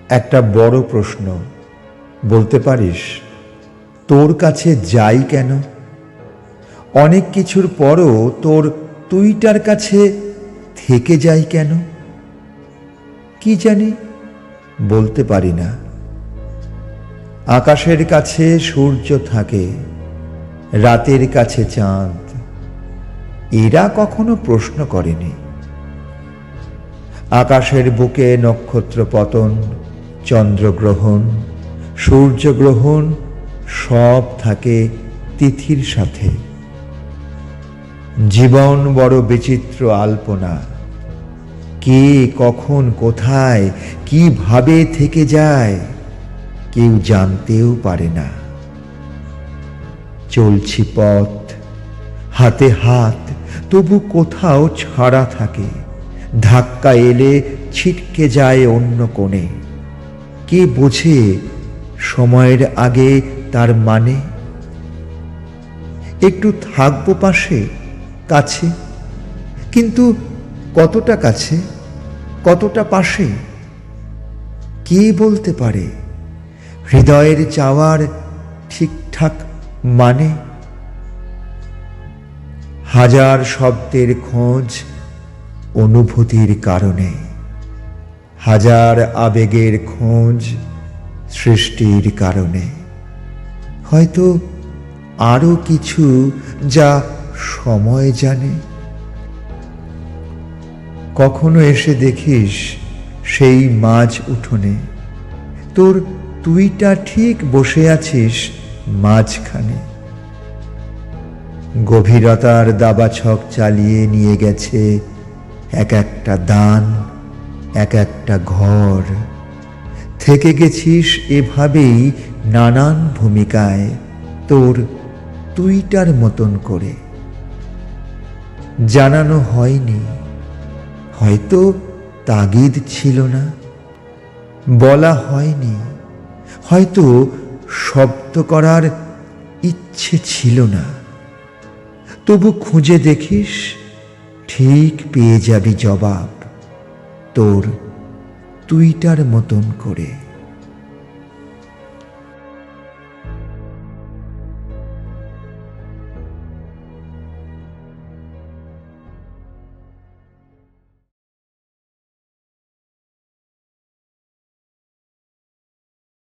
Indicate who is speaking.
Speaker 1: একটা বড় প্রশ্ন, বলতে পারিস তোর কাছে যাই কেন? অনেক কিছুর পরও তোর তুইটার কাছে থেকে যাই কেন? কি জানি, বলতে পারি না। আকাশের কাছে সূর্য থাকে, রাতের কাছে চাঁদ, এরা কখনো প্রশ্ন করেনি। আকাশের বুকে নক্ষত্র পতন, চন্দ্রগ্রহণ, সূর্যগ্রহণ সব থাকে তিথির সাথে। জীবন বড় বিচিত্র আলপনা, কে কখন কোথায় কিভাবে থেকে যায় কেউ জানতেও পারে না। চলছি পথ হাতে হাত, তবু কোথাও ছাড়া থাকে, ধাক্কা এলে ছিটকে যায় অন্য কোণে। কে বোঝে সময়ের আগে তার মানে? একটু থাকবো পাশে, কাছে, কিন্তু কতটা কাছে, কতটা পাশে কে বলতে পারে? হৃদয়ের চাওয়ার ঠিকঠাক মানে? হাজার শব্দের খোঁজ অনুভূতির কারণে, হাজার আবেগের খোঁজ সৃষ্টির কারণে, হয়তো আরো কিছু যা সময় জানে। কখনো এসে দেখিস সেই মাঝ উঠোনে তোর তুইটা ঠিক বসে আছিস মাঝখানে। গভীরতার দাবাছক চালিয়ে নিয়ে গেছে এক একটা দান, এক একটা ঘর। থেকে গেছিস এভাবেই নানান ভূমিকায় তোর তুইটার মতন করে। জানানো হয়নি, হয়তো তাগিদ ছিল না। বলা হয়নি, হয়তো শব্দ করার ইচ্ছে ছিল না। তবু খুঁজে দেখিস, ঠিক পেয়ে যাবি জবাব তোর তুইটার মতন করে।